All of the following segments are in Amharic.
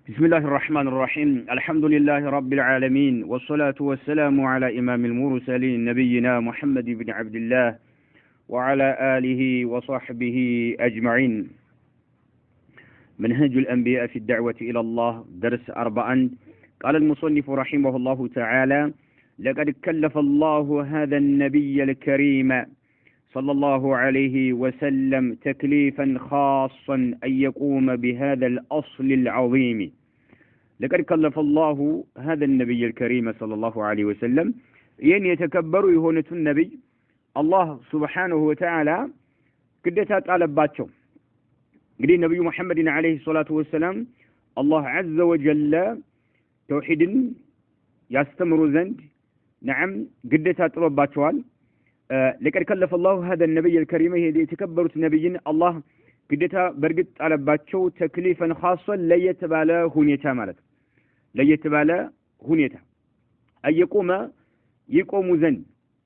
بسم الله الرحمن الرحيم الحمد لله رب العالمين والصلاة والسلام على إمام المرسلين نبينا محمد بن عبد الله وعلى آله وصحبه أجمعين. منهج الأنبياء في الدعوة إلى الله درس 4. قال المصنف رحمه الله تعالى: لقد كلف الله هذا النبي الكريم صلى الله عليه وسلم تكليفا خاصا أن يقوم بهذا الأصل العظيم. لقد كلف الله هذا النبي الكريم صلى الله عليه وسلم ين يتكبر يهونة النبي الله سبحانه وتعالى قدتها طالباتهم قد النبي محمد عليه الصلاة والسلام الله عز وجل توحيد يستمر زند نعم قدتها طالباتهم. لقد كلف الله هذا النبي الكريم يتكبرت نبيين الله قدتها برقت على باتشو تكليفا خاصا لا يتبالى هنيتا مالت لا يتبالى هنيتا أن يقوم زند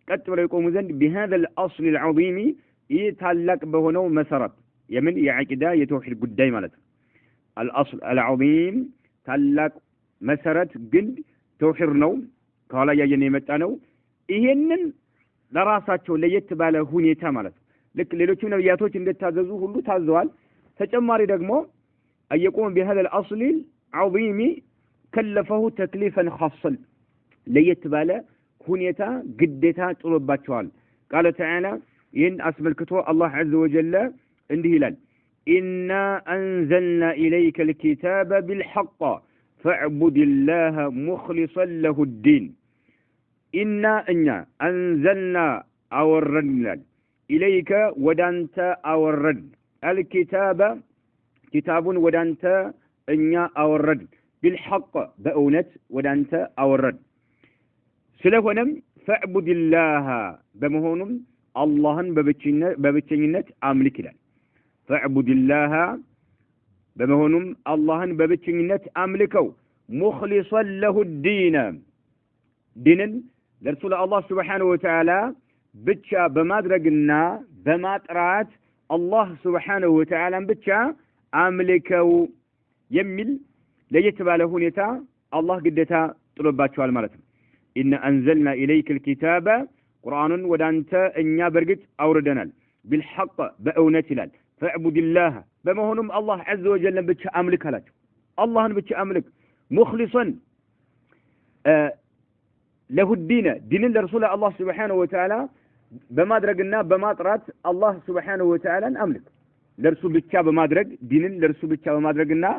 كتب يقوم زند بهذا الأصل العظيم يتعلق بهنو مسارات يمن يعقدا يتوحد قداي مالت الأصل العظيم تعلق مسارات قد توحرنو قال يا جني متانو ይሄንን ለራሳቸው ለየት ባለ ሁኔታ ማለት ልክ ሌሎቹ ነብያቶች እንደታዘዙ ሁሉ ታዘዋል። ተጨማሪ ደግሞ أيقوم بهذا الأصل العظيم كلفه تكليفا خاصا ለየት ባለ ሁኔታ ግዴታ ጥሎባቸዋል። قال تعالى إن أسملكته الله عز وجل እንዲህ ይላል: إنا أنزلنا إليك الكتاب بالحق فاعبد الله مخلصا له الدين. إنا أنيا أنزلنا أورد إليك ودانت أورد الكتاب كتاب ودانت أنيا أورد بالحق بأونت ودانت أورد سلفنم فاعبد الله بمهونم الله ببتشنت أملك لن فاعبد الله بمهونم الله ببتشنت أملكو مخلصا له الدين دين لرسول الله سبحانه وتعالى بتشا بمادرقنا بماترات الله سبحانه وتعالى بتشا أملكو يمل ليتبع له نتا الله قدتا طلبات شوال مالتهم. إن أنزلنا إليك الكتاب قرآن ودانت إنيا برقت أوردنا بالحق بأونتلال فاعبد الله بمهنم الله عز وجل بتشا أملك هلاك الله بتشا أملك مخلصا له الدين دين الرسول الله سبحانه وتعالى بمادرقنا بماطرات الله سبحانه وتعالى أملك لرسول بتشا بمادرق دين لرسول بتشا بمادرقنا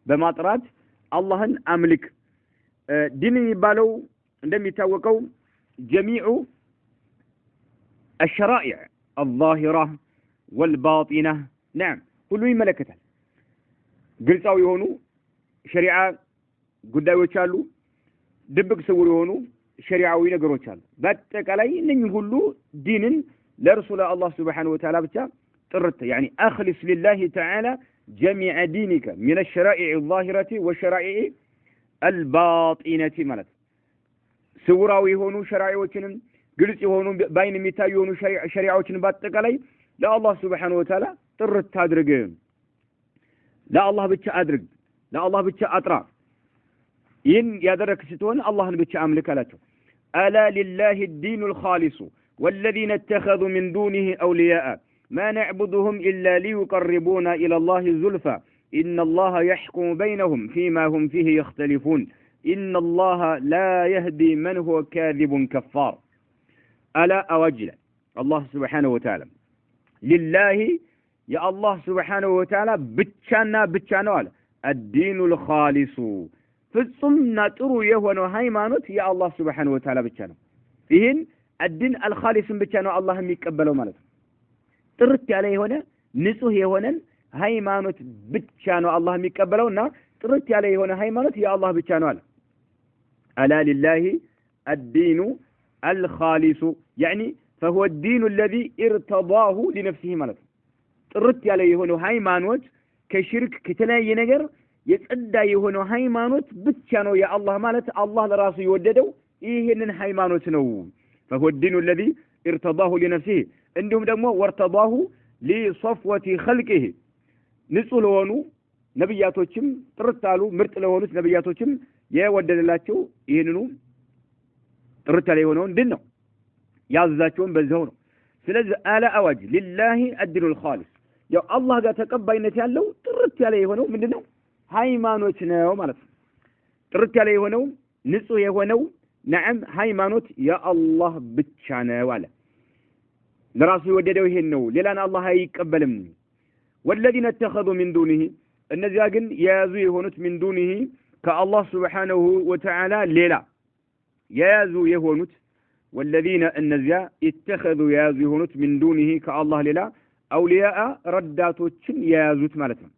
بماطرات الله أملك. دين يبالو عندما يتوقعوا جميع الشرائع الظاهرة والباطنة نعم كله ملكتها قلت أو يهونو شريعة قداء وشالو دبك سور يهونو شريعوي ነገሮች አሉ። በአጠቃላይ እነኚህ ሁሉ ዲንን ለረሱል አላህ Subhanahu Wa Ta'ala ብቻ ጥርት يعني اخلص لله تعالى جميع دينك من الشرائع الظاهرة والشرائع الباطنة ማለት ስውራዊ የሆኑ ሸሪዓዎችንም ግልጽ የሆኑ ባይን የሚታዩ የሆኑ ሸሪዓዎችን በአጠቃላይ ለአላህ Subhanahu Wa Ta'ala ጥርት አድርግ ለአላህ ብቻ አድርግ ለአላህ ብቻ አጥራ إن يدرك ستون الله بك أملك لك. ألا لله الدين الخالص والذين اتخذوا من دونه أولياء ما نعبدهم إلا ليقربونا إلى الله زلفى إن الله يحكم بينهم فيما هم فيه يختلفون إن الله لا يهدي من هو كاذب كفار. ألا أوجل الله سبحانه وتعالى لله يا الله سبحانه وتعالى بتشانا الدين الخالص ፍጹም ጥሩ የሆነው ሃይማኖት የአላህ Subhanahu Wa Ta'ala ብቻ ነው። ይሄን الدين الخالص ብቻ ነው አላህ የሚቀበለው ማለት ነው። ጥርት ያለ የሆነ ንጹህ የሆነን ሃይማኖት ብቻ ነው አላህ የሚቀበለውና ጥርት ያለ የሆነ ሃይማኖት የአላህ ብቻ ነው አለ። ألا لله الدين الخالص يعني فهو الدين الذي ارتضاه لنفسه ማለት ነው። ጥርት ያለ የሆነው ሃይማኖት ከሽርክ ከተለያየ ነገር የጸዳ የሆነው ሃይማኖት ብቻ ነው የአላህ ማለት አላህ ለራሱ ይወደደው ይሄንን ሃይማኖት ነው። فهو الدين الذي ارتضاه لنفسه እንደውም ደግሞ ወርተضاه لصفوة خلقه ንጹህ ለሆኑ ነብያቶችም ጥርት ያሉ ምርጥ ለሆኑት ነብያቶችም የወደደላቸው ይሄንኑ ጥርት ያለ የሆነውን ድን ነው ያዘዛቸውን በዛው ነው ስለዚህ አላ አዋጅ ሊላሂ አድኑል ኻሊስ ያው አላህ ጋር ተቀባይነት ያለው ጥርት ያለ የሆነው ምንድነው ሃይማኖት ነው ማለት ነው ጥርት ያለ የሆነው ንጹህ የሆነው ነዓም ሃይማኖት የአላህ ብቻ ነው አለ ለራሱ የወደደው ይሄን ነው ሌላን አላህ አይቀበልም والذين اتخذوا من دونه እነዚያ ግን የያዙ የሆኑት من دونه ከአላህ Subhanahu Wa Ta'ala ሌላ የያዙ የሆኑት والذين እነዚያ اتخذوا የያዙ የሆኑት من دونه ከአላህ ሌላ አውሊያአ ረዳቶችን የያዙት ማለት ነው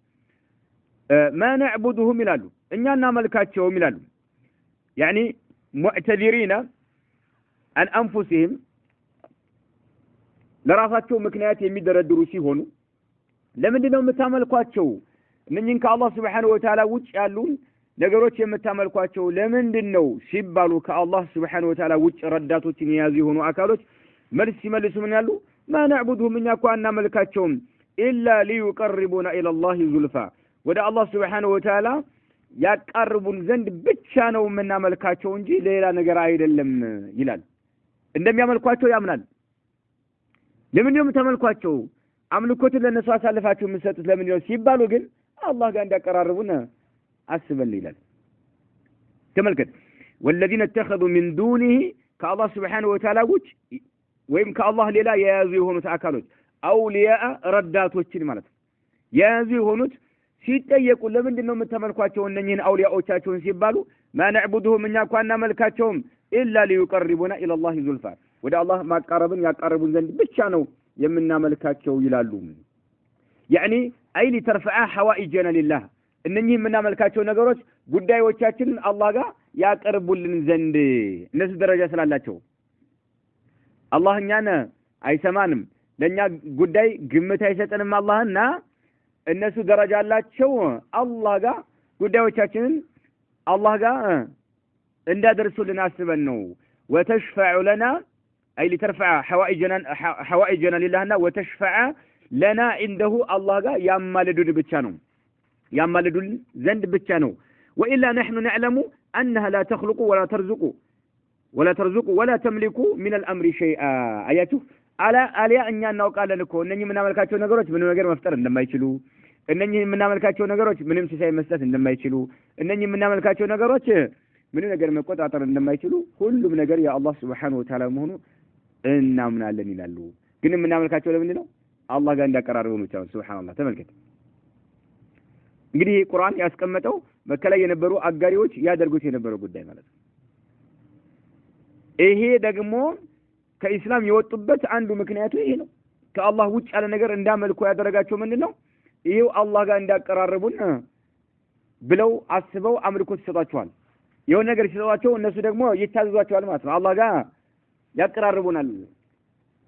ما نعبدهم ይላሉ እኛና መልካቸውም ይላሉ يعني معتذرين عن انفسهم ለራሳቸው ምክንያት የሚደረድሩ ሲሆኑ ለምንድነው የምታመልኳቸው እነኚህን ከአላህ Subhanahu Wa Ta'ala ውጭ ያሉ ነገሮች የምታመልኳቸው ለምንድነው ሲባሉ ከአላህ Subhanahu Wa Ta'ala ውጭ ረዳቶችን የያዙ የሆኑ አካሎች መልስ ሲመልሱ ምን ያሉ ما نعبدهم እኛ እኮ አናመልካቸውም إلا ليقربونا إلى الله زلفى ወደ አላህ Subhanahu Wa Ta'ala ያቀርቡን ዘንድ ብቻ ነው የምናመልካቸው እንጂ ሌላ ነገር አይደለም ይላል እንደሚያመልኳቸው ያምናል ለምን ነው የምታመልኳቸው አምልኮትን ለነሱ አሳልፋችሁ የምትሰጡት ለምን ነው ሲባሉ ግን አላህ ጋር እንዲያቀራርቡን አስበል ይላል ተመልከት والذين اتخذوا من دونه ከአላህ Subhanahu Wa Ta'ala ውጭ ወይም ከአላህ ሌላ የያዙ የሆኑት አካሎች አውሊያ ረዳቶችን ማለት የያዙ የሆኑት ሲጠየቁ ለምንድን ነው የምትመልኳቸው እነኚህን አውሊያዎቻቸውን ሲባሉ ما نعبدهم እኛ እኮ አናመልካቸውም إلا ليقربونا إلى الله زلفى ወደ አላህ ማቃረብን ያቃረቡን ዘንድ ብቻ ነው የምናመልካቸው ይላሉ يعني أي لترفع حوائجنا لله እነኚህ የምናመልካቸው ነገሮች ጉዳዮቻችንን አላህ ጋር ያቀርቡልን ዘንድ እነሱ ደረጃ ስላላቸው አላህ እኛን አይሰማንም ለኛ ጉዳይ ግምት አይሰጠንም አላህና እነሱ ደረጃ አላቸው አላህ ጋር ጉዳዮቻችንን አላህ ጋር እንዳደርሱልን አስበን ነው وتشفع لنا أي لترفع حوائجنا لله وتشفع لنا عنده الله ጋር ያማልዱን ብቻ ነው ያማልዱን ዘንድ ብቻ ነው وإلا نحن نعلم أنها لا تخلق ولا ترزق ولا تملك من الأمر شيئا አያችሁ አሊያ እኛ እናውቃለን እኮ እነኚህ የምናመልካቸው ነገሮች ምንም ነገር መፍጠር እንደማይችሉ እነኚህ የምናመልካቸው ነገሮች ምንም ሲሳይ መስጠት እንደማይችሉ እነኚህ የምናመልካቸው ነገሮች ምንም ነገር መቆጣጠር እንደማይችሉ ሁሉም ነገር የአላህ Subhanahu Wa Ta'ala መሆኑ እናምናለን ይላሉ ግን የምናመልካቸው ለምንድን ነው አላህ ጋር እንዲያቀራርቡ ነው ታው ሱብሃንአላህ ተመልከት እንግዲህ ቁርአን ያስቀመጠው መከላይ የነበሩ አጋሪዎች ያደርጉት የነበረው ጉዳይ ማለት ነው ይሄ ደግሞ ከኢስላም የወጡበት አንዱ ምክንያቱ ይሄ ነው ከአላህ ውጭ ያለ ነገር እንዳመልኩ ያደረጋቸው ምንድነው ይሄው አላህ ጋር እንዳቀራረቡን ብለው አስበው አምልኮት ይሰጣቸዋል የሆነ ነገር ሲሰጣቸው እነሱ ደግሞ ይታዘዟቸዋል ማለት ነው አላህ ጋር ያቀራርቡናል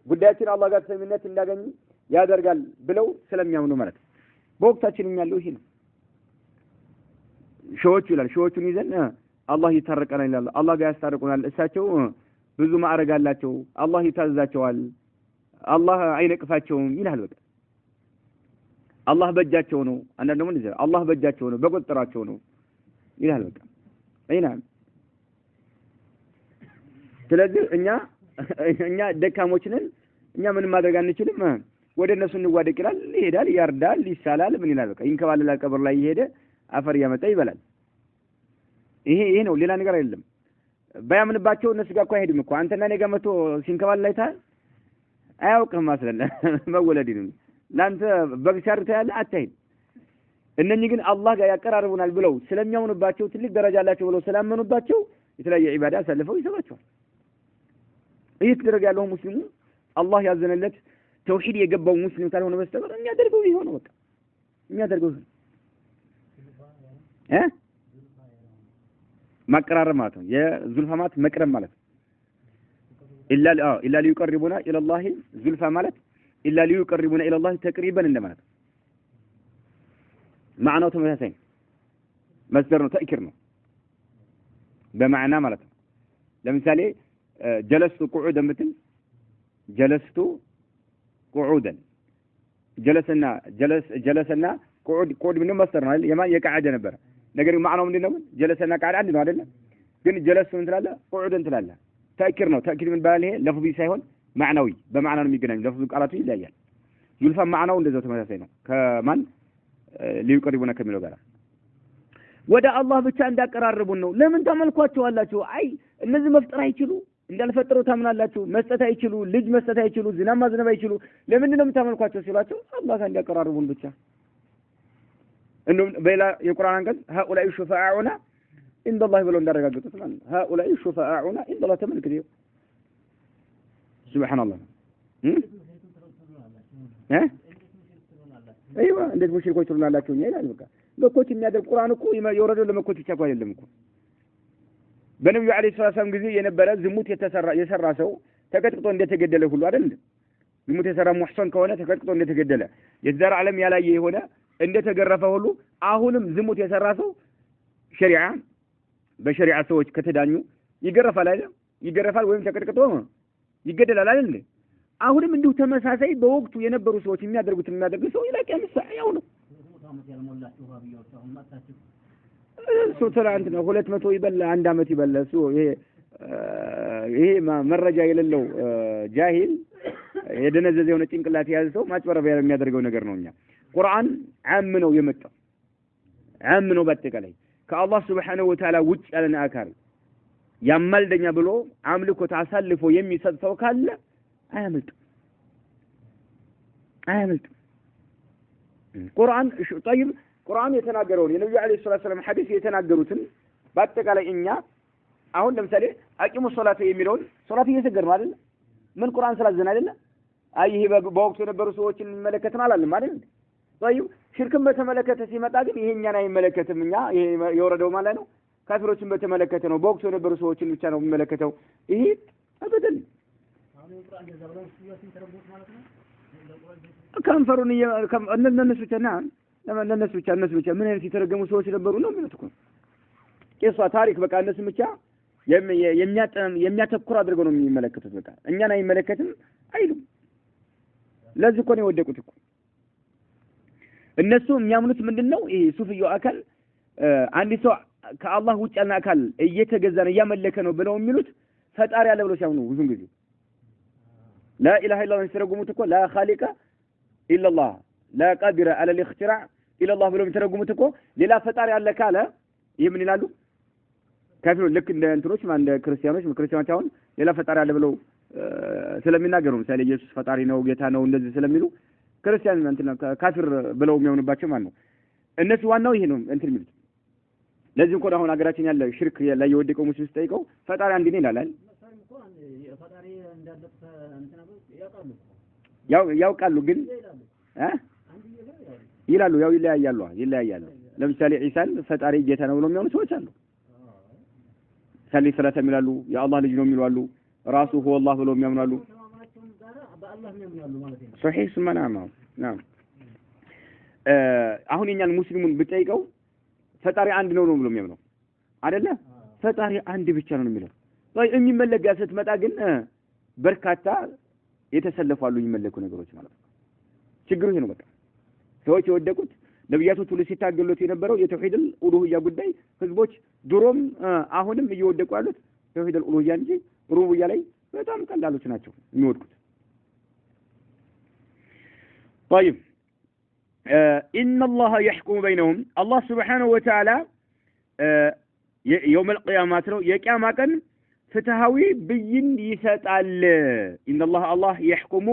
ጉዳያችን አላህ ጋር ተሰሚነት እንዳገኝ ያደርጋል ብለው ስለሚያምኑ ማለት ነው በወቅታችን ያለው ይሄ ነው ሾዎቹን ይዘን አላህ ይታረቀናል ይላል አላህ ጋር ያስታርቁናል እሳቸው ብዙ ማዕረግ አላቸው አላህ ይታዘዛቸዋል አላህ አይነቅፋቸውም ይላል በቃ አላህ በእጃቸው ነው አንዳንድ ደግሞ እንደዚህ አላህ በእጃቸው ነው በቁጥጥራቸው ነው ይላል በቃ አይናም ስለዚህ እኛ ደካሞች ነን እኛ ምን ማድረግ አንችልም ወደ እነሱ እንዋደቅ ይላል ይሄዳል ያርዳል ይሳላል ምን ይላል በቃ ይንከባለላል ቀብር ላይ ይሄደ አፈር ያመጣ ይበላል ይሄ ነው ሌላ ነገር አይደለም ባያምንባቸው እነሱ ጋር እኮ አይሄድም እኮ አንተና እኔ ጋር መጥቶ ሲንከባለል አይተሃል አያውቅም ማስለለ መወለድን ላንተ በግሻርታ ያለ አትሄድ እነኚህ ግን አላህ ጋር ያቀራርቡናል ብለው ስለሚያምኑባቸው ትልቅ ደረጃ አላቸው ብለው ስላመኑባቸው የተለያየ ዒባዳ ሰልፈው ይሰጣቸዋል ይህ ተደረገ ያለው ሙስሊሙ አላህ ያዘነለት ተውሂድ የገባው ሙስሊም ካልሆነ በስተቀር የሚያደርገው ይሆነ በቃ የሚያደርገው ማቀራረብ ማለት ነው የዙልፋማት መቅረብ ማለት ኢላ ሊዩቀርቡና ኢላላህ ዙልፋ ማለት ኢላ ሊዩቀርቡና ኢላላህ ተቅሪበን እንደማለት معناه ተመሳሳይ መስደር ነው ተእኪር ነው በማዕና ማለት ነው ለምሳሌ ጀለስቱ ቁዑደን ብትል ጀለስቱ ቁዑደን ጀለሰና قعود من مصدر يما يقعد ነበር ነገር ማዕናው ምንድነው ጀለሰና ቃል አንድ ነው አይደለ ግን ጀለስ ምን ትላለህ قعود እንትላለህ ተእኪር ነው ተእኪር ምን ባለ ይሄ ለፍዚ ሳይሆን ማዕናዊ በማዕና ነው የሚገናኝ ለፍዙ ቃላቱ ይለያያል ዩልፋ ማዕናው እንደዛው ተመሳሳይ ነው ከማን ሊቀርቡና ከሚለው ጋር ወደ አላህ ብቻ እንዳቀራረቡን ነው ለምን ተመልኳቸዋላችሁ አይ እነዚህ መፍጠር አይችሉ እንዳልፈጠሩ ታምናላችሁ መስጠት አይችሉ ልጅ መስጠት አይችሉ ዝናብ ማዝነብ አይችሉ ለምን ነው የምታመልኳቸው ሲሏቸው አላህ ጋር እንዳቀራረቡን ብቻ እንደውም በላ የቁርአን አንቀጽ هؤلاء شفاعنا عند الله ብለው እንዳረጋግጡት ማለት ነው هؤلاء شفاعنا عند الله ተመልክተው سبحان الله ايوه እንዴት ሙሽሪኮች ትሉናላችሁ ይላል በቃ መኮች የሚያደርግ ቁርአን እኮ የወረደው ለመኮች ብቻ አይደለም እኮ በነብዩ አለይሂ ሰላም ጊዜ የነበረ ዝሙት የሰራ ሰው ተቀጥቅጦ እንደተገደለ ሁሉ አይደል ዝሙት የሰራ ሙህሰን ከሆነ ተቀጥቅጦ እንደተገደለ የዘር ዓለም ያላየ የሆነ እንደተገረፈ ሁሉ አሁንም ዝሙት የሰራ ሰው ሸሪዓ በሸሪዓ ሰዎች ከተዳኙ ይገረፋል አይደል ይገረፋል ወይም ተቀጥቅጦ ይገደላል አይደል አሁንም እንዲሁ ተመሳሳይ በወቅቱ የነበሩ ሰዎች የሚያደርጉት ሰው ይላቅ ያምሳ ያው ነው ሰው ትላንት ነው 200 ይበላ 1 አመት ይበላ ሰው ይሄ መረጃ የሌለው ጃሂል የደነዘዘ የሆነ ጭንቅላት ያዘ ሰው ማጭበረቢያ የሚያደርገው ነገር ነውኛ ቁርአን ዓም ነው የመጣው ዓም ነው በአጠቃላይ ከአላህ Subhanahu Wa Ta'ala ውጭ ያለን አካል ያማልደኛ ብሎ አምልኮ ታሳልፎ የሚሰጥ ሰው ካለ አያመልጥ ቁርአን طيب ቁርአን የተናገረውን የነብዩ አለይሂ ሰላም ሐዲስ የተናገሩትን በአጠቃላይ እኛ አሁን ለምሳሌ አቂሙ ሶላት የሚለውን ሶላት እየሰገድን አይደል ምን ቁርአን ስላዘና አይደል አይ ይሄ በወቅቱ የነበሩ ሰዎችን የሚመለከተን አላለም አይደል طيب ሽርክን በተመለከተ ሲመጣ ግን ይሄኛን አይመለከትም እኛ ይሄ የወረደው ማለት ነው ካፊሮችን በተመለከተ ነው በወቅቱ የነበሩ ሰዎችን ብቻ ነው የሚመለከተው ይሄ አበደል ከንፈሩን እነሱ ብቻ ምን አይነት የተረገሙ ሰዎች ነበሩ ነው የሚሉት እኮ ቄሷ ታሪክ በቃ እነሱ ብቻ የሚያተኩር አድርገው ነው የሚመለከቱት በቃ እኛን አይመለከትም አይሉም ለዚህ እኮ ነው የወደቁት እኮ እነሱ የሚያምኑት ምንድነው ይሄ ሱፍዩ አካል አንድ ሰው ከአላህ ውጭ ያለ አካል እየተገዛ ነው ያመለከ ነው ብለው የሚሉት ፈጣሪ ያለ ብለው ሲያምኑ ብዙን ጊዜ لا اله الا الله ሲተረጉሙት እኮ لا خالق الا الله لا قادر على الاختراع الا الله ብለው ሲተረጉሙት እኮ ሌላ ፈጣሪ ያለ ካለ ይሄ ምን ይላሉ ካፊሮች ልክ እንደ እንትኖች እንደ ክርስቲያኖች አሁን ሌላ ፈጣሪ ያለ ብለው ስለሚናገሩ ምሳሌ ኢየሱስ ፈጣሪ ነው ጌታ ነው እንደዚህ ስለሚሉ ክርስቲያን እንትና ካፊር ብለው የሚያምኑባቸው ማለት ነው እነሱ ዋናው ይሄ ነው እንትን የሚሉት ለዚህ እንኳን አሁን ሀገራችን ያለ ሽርክ ላይ የወደቀው ሙስሊም ጠይቀው ፈጣሪ አንድ ነው ይላል ፈጣሪ እንዳለፈ እንትና ያውቃሉ ግን ይላሉ ያው ይለያያሉ ለምሳሌ ኢሳን ፈጣሪ ጌታ ነው ብለው የሚያምኑ ሰዎች አሉ ሰሊ ሰላተ ይላሉ የአላህ ልጅ ነው የሚሉ ራሱ هو الله ብለው የሚያምኑ አሉ በአላህ ነው የሚያምኑ ማለት ነው صحيح نعم አሁን የኛን ሙስሊሙን ብጠይቀው ፈጣሪ አንድ ነው ብሎ የሚያምነው አይደለ ፈጣሪ አንድ ብቻ ነው የሚለው ወይ የሚመለክ ስትመጣ ግን በርካታ የተሰለፋሉ የሚመለኩ ነገሮች ማለት ነው ችግሩ ይሄ ነው በቃ ሰዎች የወደቁት ነብያቶች ሁሉ ሲታገሉት የነበረው የተውሂድ ኡሉሂያ ጉዳይ ህዝቦች ድሮም አሁንም እየወደቁ ያሉት ተውሂድ ኡሉሂያ እንጂ ሩቡያ ላይ በጣም ቀላሎች ናቸው የሚወድቁት طيب ان الله يحكم بينهم الله سبحانه وتعالى يوم القيامه ነው የቂያማ ቀን ፍትሃዊ ብይን ይሰጣል ان الله يحكم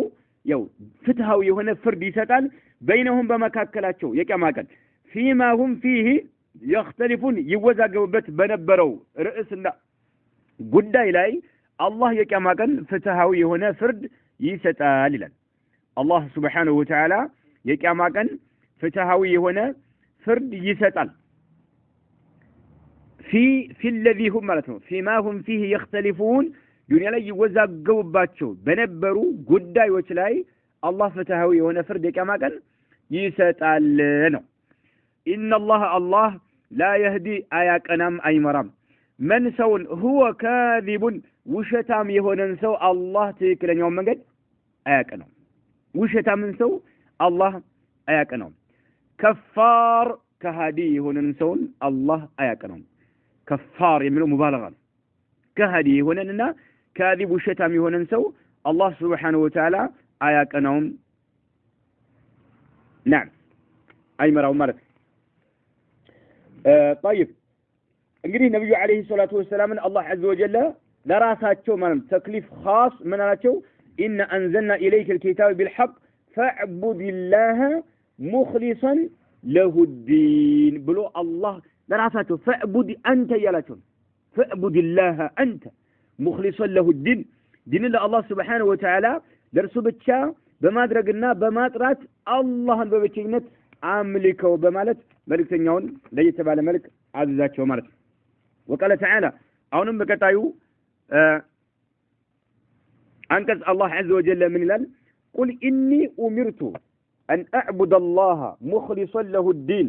ያው ፍትሃዊ የሆነ ፍርድ ይሰጣል በይነሁም በመካከላቸው የቂያማ ቀን فيما هم فيه يختلفون ይወዛገቡበት በነበረው ርዕስና ጉዳይ ላይ አላህ የቂያማ ቀን ፍትሃዊ የሆነ ፍርድ ይሰጣል ይላል አላህ Subhanahu Wa Ta'ala የቂያማ ቀን ፍትሃዊ የሆነ ፍርድ ይሰጣል في الذي هم ማለት ነው فيما هم فيه يختلفون ዱንያ ላይ ይወዛገቡባቸው በነበሩ ጉዳዮች ላይ አላህ ፍትሃዊ የሆነ ፍርድ የቂያማ ቀን ይሰጣል ነው ان الله لا يهدي አያቀናም አይመራም من ሰውን هو كاذب ውሸታም የሆነን ሰው አላህ ትክክለኛው መንገድ አያቀናም ውሸታምን ሰው አላህ አያቀናም كفار كهدي هنا نسون الله أياكنهم كفار يملوا مبالغة كهدي هنا كاذب الشتام هنا نسو الله سبحانه وتعالى أياكنهم نعم أي مرة مرت طيب እንግዲህ ነብዩ አለይሂ ሰላቱ ወሰለም አላህ عز وجل ለራሳቸው ማለት ተክሊፍ خاص ምን አላቸው إن أنزلنا إليك الكتاب بالحق فاعبد الله مخلصا له الدين بلو الله لراساته فاعبد أنت يلاته فاعبد الله أنت مخلصا له الدين دين الله سبحانه وتعالى درسو بتشا بمادرقنا بماطرات الله ببتشينت عاملكو بمالت ملك تنيون ليتبع ملك عزيزاتشو مالت وقال تعالى أونم بكتايو أنكس الله عز وجل من الآن قل إني أمرت أن أعبد الله مخلصا له الدين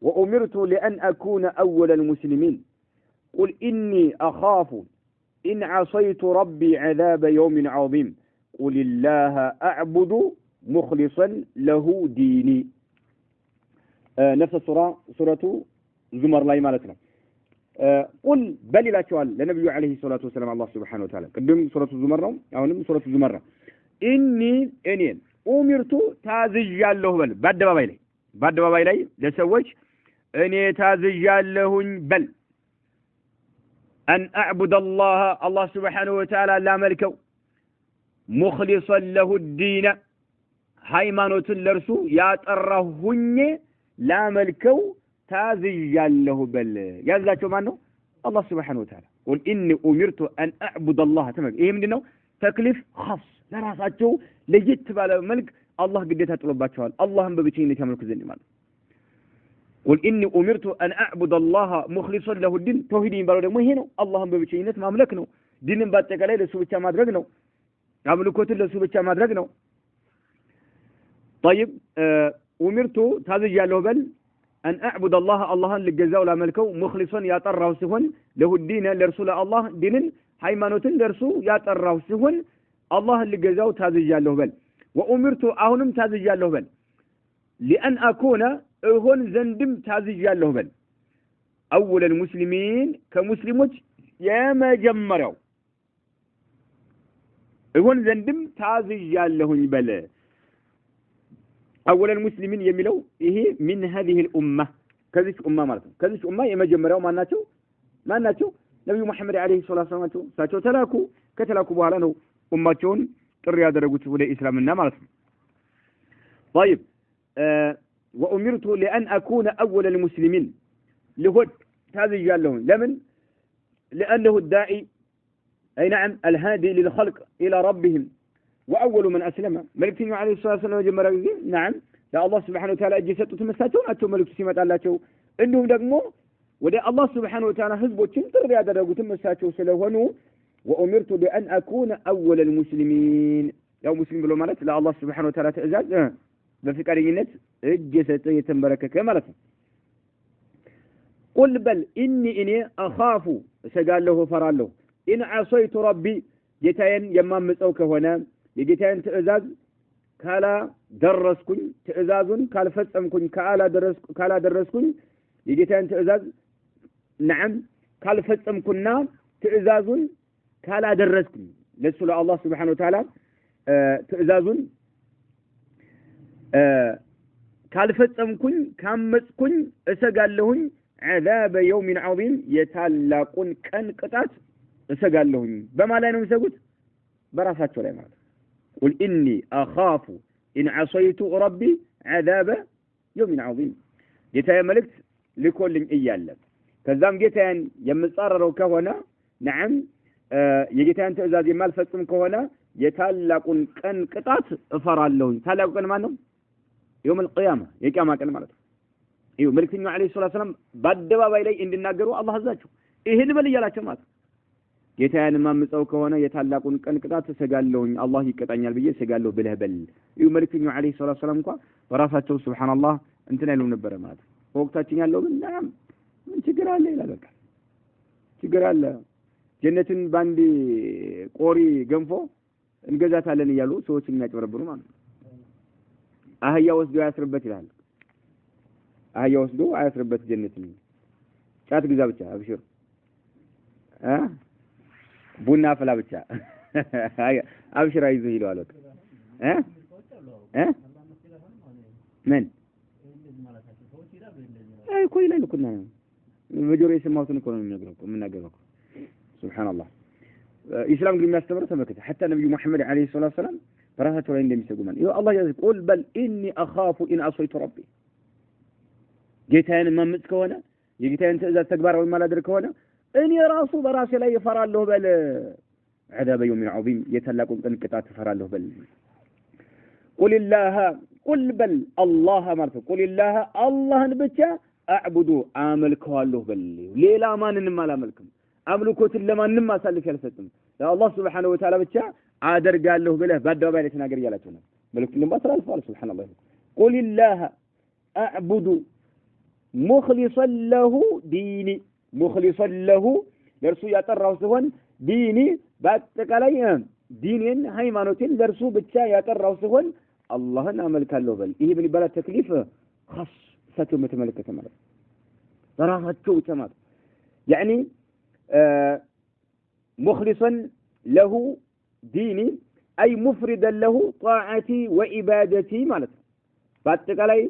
وأمرت لأن أكون أول المسلمين قل إني أخاف إن عصيت ربي عذاب يوم عظيم قل الله أعبد مخلصا له ديني نفس سورة زمر لا يمالتنا قل بل لا شوال لنبي عليه الصلاة والسلام الله سبحانه وتعالى قدم سورة الزمر أو نم سورة الزمر إني أمرت تازج له بل بعد بابا إلي لسوج إني تازج له بل أن أعبد الله سبحانه وتعالى لا ملكه مخلصا له الدين هايمانوت لرسو يا ترهن لا ملكه تازج له بل يازاتو مانو الله سبحانه وتعالى قل إني أمرت أن أعبد الله تمام إيه من دينه تكليف خاص لا راساتو لجيت بالا ملك الله قديتها طلباتهم اللهم ببيتين يتملك زين مال قل إني أمرت أن أعبد الله مخلصا له الدين توحيدين بالو دمو هنا اللهم ببيتين مملك ነው ዲንን ባጠቃላይ ለሱ ብቻ ማድረግ ነው አምልኮትን ለሱ ብቻ ማድረግ ነው طيب أمرت تازج ያለው በል أن أعبد الله لجزاء لا ملكه مخلصا يطروا سهون له الدين لرسول الله دين ሃይማኖት ለርሱ ያጠራው ሲሆን الله لجزاء تازج ያለው በል وأمرت أهونم تازج ያለው በል لأن أكون هون زندم تازج ያለው በል أول المسلمين كمسلموች የመጀመሪያው هون زندم تازج ያለሁኝ በል أول المسلمين يميلو إيه من هذه الأمة كذيش أمة مالتهم كذيش أمة يمجمروا ما ناتشو نبي محمد عليه الصلاة والسلام ساتشو تلاكو كتلاكو بوالانو أمتون تريا درجوت ولا إسلامنا مالتهم طيب وأمرت لأن أكون أول المسلمين لهد هذا جالهم لمن لأنه الداعي أي نعم الهادي للخلق إلى ربهم وأول من أسلم ملكتين عليه الصلاة والسلام جمرا نعم لا الله سبحانه وتعالى جسد تمساتون أتو ملك سيمة الله شو إنهم دقموا وده الله سبحانه وتعالى حزبه تنتر يا درجة تمساتون سلوهنو وأمرت بأن أكون أول المسلمين يا مسلم بلو مالت لا الله سبحانه وتعالى تأزاز بفكرينت الجسد يتنبرك كمالت قل بل إني أخاف سقال له فرال له إن عصيت ربي جتين يمام مسوك هنا የጌታን ትእዛዝ ካላ ደረስኩኝ ትእዛዙን ካልፈጸምኩኝ ካላ ደረስኩኝ የጌታን ትእዛዝ نعم ካልፈጸምኩና ትእዛዙን ካላ ደረስኩኝ ለሱ ለአላህ Subhanahu Wa Ta'ala ትእዛዙን ካልፈጸምኩኝ ካመጽኩኝ እሰጋለሁኝ عذاب يوم عظيم የታላቁን ቀን ቅጣት እሰጋለሁኝ በማላይ ነው የሚሰጉት በራሳቸው ላይ ማለት قل إني أخاف إن عصيت ربي عذاب يوم عظيم جيتا ملكت لكل إيالا كذام جيتا يمتصرروا كهنا نعم يجيتا تأزاز يمال فتم كهنا يتالقون كان قطات فرع اللون تالقون كان مانهم يوم القيامة يكاما كان مالته ايوه ملكتنا عليه الصلاة والسلام بدوا بايلي إن الناقروا الله هزاته إيه نبلي يلا شمات ጌታዬን ማምፀው ከሆነ የታላቁን ቀን ቅጣት ሰጋለሁኝ አላህ ይቀጣኛል ብዬ ሰጋለሁ ብለህ በል እዩ መልእክተኛው አለይሂ ሰላቱ ሰላም እንኳን በራሳቸው ሱብሃንአላህ እንትን አይሉ ነበር ማለት ወቅታችን ያለው ግን ናም ምን ችግር አለ ይላል በቃ ችግር አለ ጀነትን ባንዲ ቆሪ ገንፎ እንገዛታለን እያሉ ሰዎች የሚያጭበረብሩ ማለት አህያ ወስዶ ያስርበት ይላል አህያ ወስዶ አያስርበት ጀነት ነው ጫት ግዛ ብቻ አብሽር ቡና ፍላ ብቻ አብሽር አይዞህ ይለዋል ምን አይ ኮይ ላይ ልኩና በጆሮ የሰማሁትን እኮ ነው የምናገረው ሱብሃንአላህ ኢስላም ግን የሚያስተምረው ተመከተ حتى ነብዩ መሐመድ አለይሂ ሰላቱ ሰላም በራሳቸው ላይ እንደሚሰጉ ማለት ይኸው አላህ ያዘ ቁል በል ኢኒ አኻፉ ኢን አሰይቱ ረቢ ጌታዬን ማምጽ ከሆነ የጌታዬን ትእዛዝ ተግባራዊ ማላደርግ ከሆነ እኔ ራሱ በራሴ ላይ እፈራለሁ በል عذاب يوم عظيم يتلاقون ቀን ቅጣት እፈራለሁ በል ቁል ኢላህ ቁል በል አላህ ማለት ቁል ኢላህ አላህን ብቻ አዕቡዱ አመልከዋለሁ በል ሌላ ማንንም አላመልክም አምልኮትን ለማንም አሳልፍ ያልሰጥም ለአላህ Subhanahu Wa Ta'ala ብቻ አደርጋለሁ ብለህ በአደባባይ ላይ ተናገር ያላችሁ ነው መልእክቱን ባስተላልፈዋል ሱብሃንአላህ ቁል ኢላህ አዕቡዱ ሙኽሊሰን ለሁ ዲኒ ሙኽሊሰን ለሁ ለርሱ ያጠራው ሲሆን ዲኒ በአጠቃላይ ዲኔን ሃይማኖቴን ለርሱ ብቻ ያጠራው ሲሆን አላህን አመልካለሁ በል ይሄ ምን ይባላል ተክሊፍ خاص ሰጥቶ መተመለከተ ማለት በራሳቸው ተማት يعني مخلصا له ديني أي مفردا له طاعتي وعبادتي ማለት በአጠቃላይ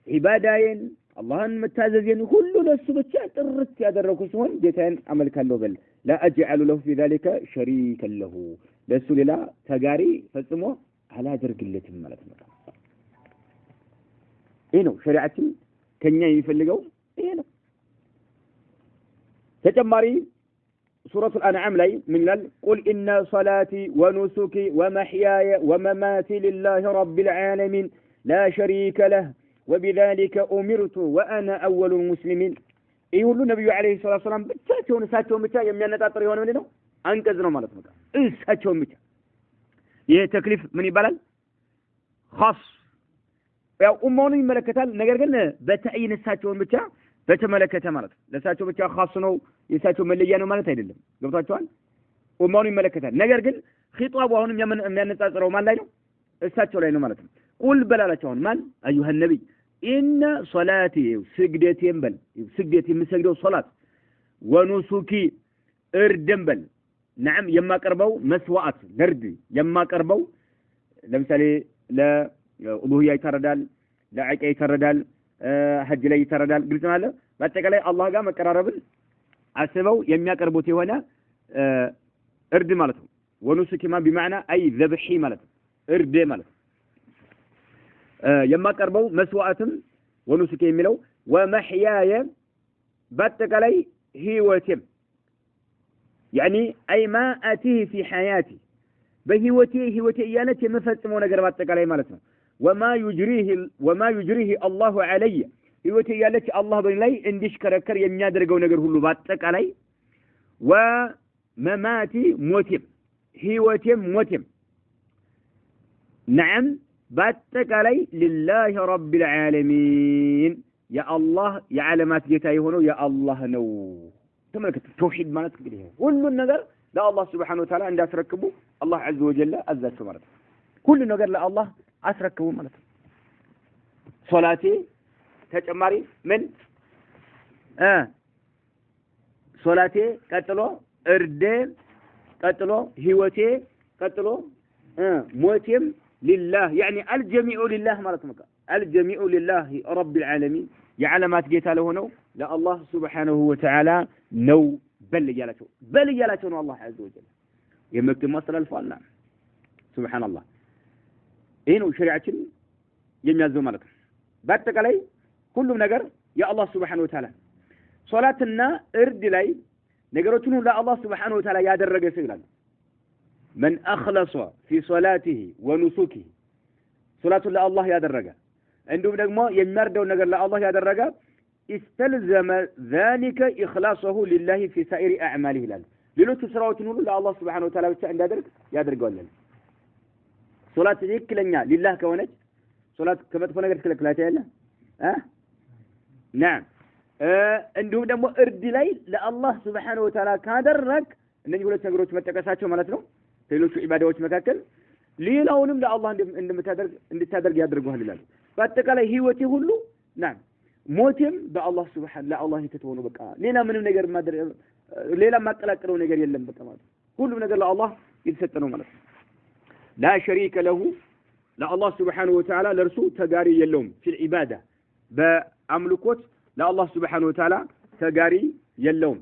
عبادين اللهን መታዘዝን ሁሉ ለሱ ብቻ ጥርት ያደረኩ ሲሆን ጌታዬን አመልካለሁ በል لا أجعل له في ذلك شريكا له ለሱ ሌላ ተጋሪ ፈጽሞ አላደርግለትም ማለት ነው ይሄ ነው ሸሪዓችን ከኛ የሚፈልገው ይሄ ነው ተጨማሪ سورة الأنعام لي من قل إن صلاتي ونسكي ومحياي ومماتي لله رب العالمين لا شريك له وبذلك أمرت وأنا أول المسلمين يقول النبي عليه الصلاة والسلام ساتهم بتا يميانا تاطر يوانا منه أنكزنا مالتنا ساتهم بتا يه تكليف من يبالال خاص ያው ኡማውን ይመለከታል ነገር ግን በተአይን ሳቸውን ብቻ በተመለከተ ማለት ለሳቸው ብቻ خاص ነው የሳቸው መለያ ነው ማለት አይደለም ገብታችኋል ኡማውን ይመለከታል ነገር ግን ኺጣቡ አሁንም የሚያነጻጽረው ማን ላይ ነው እሳቸው ላይ ነው ማለት ነው ቁል በላላቸው አሁን ማን አዩሃ ነብይ ኢነ ሶላቲ ስግደቴን በል ስግደት የምሰግደው ሶላት ወኑሱኪ እርድም በል نعم የማቀርበው መስዋዕት ለርድ የማቀርበው ለምሳሌ ለኡሉሂያ ይተረዳል ለአቂቃ ይተረዳል ሐጅ ላይ ይተረዳል ግልጽ ማለት በአጠቃላይ አላህ ጋር መቀራረብን አስበው የሚያቀርቡት የሆነ እርድ ማለት ነው ወኑሱኪማ بمعنى اي ذبحي ማለት እርድ ማለት የማቀርበው መስዋዕትም ወኑሱኪ የሚለው ወመህያየ በአጠቃላይ ህይወቴም يعني اي ما اتيه في حياتي بهيوتي እያለች የምፈጽመው ነገር በአጠቃላይ ማለት ነው وما يجريه الله علي ህይወቴ እያለች አላህ በእኔ ላይ እንዲሽከረከር የሚያደርገው ነገር ሁሉ በአጠቃላይ ومماتي موتم ህይወቴም ሞቴም نعم በአጠቃላይ لله رب العالمين يا الله የዓለማት ጌታ የሆነው ያ አላህ ነው ተመልከቱ ተውሂድ ማለት እንግዲህ ሁሉን ነገር ለአላህ Subhanahu Wa Ta'ala እንዳስረክቡ አላህ عز وجل አዛቸው ማለት ነው ሁሉ ነገር ለአላህ አስረክቡ ማለት ነው ሶላቴ ተጨማሪ ምን ሶላቴ ቀጥሎ እርዴ ቀጥሎ ህይወቴ ቀጥሎ ሞቴም لله يعني الجميع لله ማለት ነው الجميع لله رب العالمين የዓለማት ጌታ ለሆነው ለአላህ Subhanahu Wa Ta'ala ነው በል ያላቸው ነው አላህ عز وجل የመክተም ማስተላልፋልና ሱብሃንአላህ ይሄ ነው ሸሪዓችን የሚያዘው ማለት ነው በአጠቃላይ ሁሉም ነገር የአላህ Subhanahu Wa Ta'ala ሶላትና እርድ ላይ ነገሮችን ሁሉ ለአላህ Subhanahu Wa Ta'ala ያደረገ ሰው ይላል من أخلص في صلاته ونسكه صلاته لله ያደረገ እንዲሁም ደግሞ የሚያርደው ነገር ለአላህ ያደረገ استلزم ذلك إخلاصه لله في سائر أعماله ይላል ሌሎች ስራዎችን ሁሉ ለአላህ Subhanahu Wa Ta'ala ብቻ ያደርጋል ሶላት ትክክለኛ ሊላህ ከሆነች ሶላት ከመጥፎ ነገር ትከለክላታ ያለ نعم እንዲሁም ደግሞ እርድ ላይ ለአላህ Subhanahu Wa Ta'ala ካደረክ እነዚህ ሁለት ነገሮች መጠቀሳቸው ማለት ነው ሌሎች ኢባዳዎች መካከል ሌላውንም ለአላህ እንድታደርግ ያደርጋል ይላል በአጠቃላይ ህይወቴ ሁሉ نعم ሞትም በአላህ ሱብሃን ለአላህ የተተወነ በቃ ሌላ ምንም ነገር ሌላ ማቀላቀለው ነገር የለም በቃ ማለት ሁሉም ነገር ለአላህ የተሰጠ ነው ማለት ነው لا شريك له ለአላህ ሱብሃነሁ ወተዓላ ለርሱ ተጋሪ የለውም في العباده በአምልኮት ለአላህ ሱብሃነሁ ወተዓላ ተጋሪ የለውም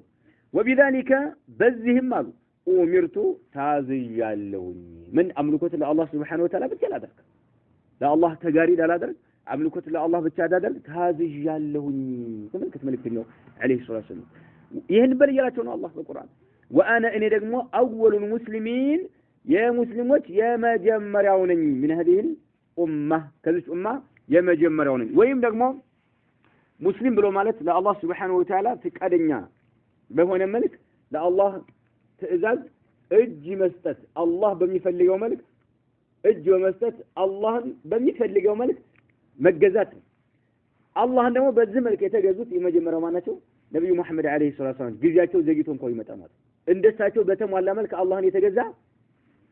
وبذلك በዚህም አሉ ኡሚርቱ ታዝያለሁኝ ምን አምልኮት ለአላህ ሱብሃነሁ ወተዓላ ብቻ ላደርግ ለአላህ ተጋሪ ላደርግ አምልኮት ለአላህ ብቻ ላደርግ ታዝያለሁኝ ተመልከት መልእክተኛው አለይሂ ሰላቱ ወሰለም ይሄን በልያላቸው ነው አላህ በቁርአን وانا እኔ ደግሞ اول المسلمين የሙስሊሞች የመጀመሪያው ነኝ ምን هذه الامه ከዚህ ኡማ የመጀመሪያው ነኝ ወይም ደግሞ ሙስሊም ብሎ ማለት ለአላህ Subhanahu Wa Ta'ala ፍቃደኛ በሆነ መልክ ለአላህ ትእዛዝ እጅ መስጠት አላህ በሚፈልገው መልክ እጅ መስጠት አላህን በሚፈልገው መልክ መገዛት አላህን ደግሞ በዚህ መልክ የተገዙት የመጀመሪያው ማናቸው ነብዩ መሐመድ አለይሂ ሰላቱ ወሰለም ግዚያቸው ዘግይቶ እንኳን ይመጣ ማለት እንደሳቸው በተሟላ መልክ አላህን የተገዛ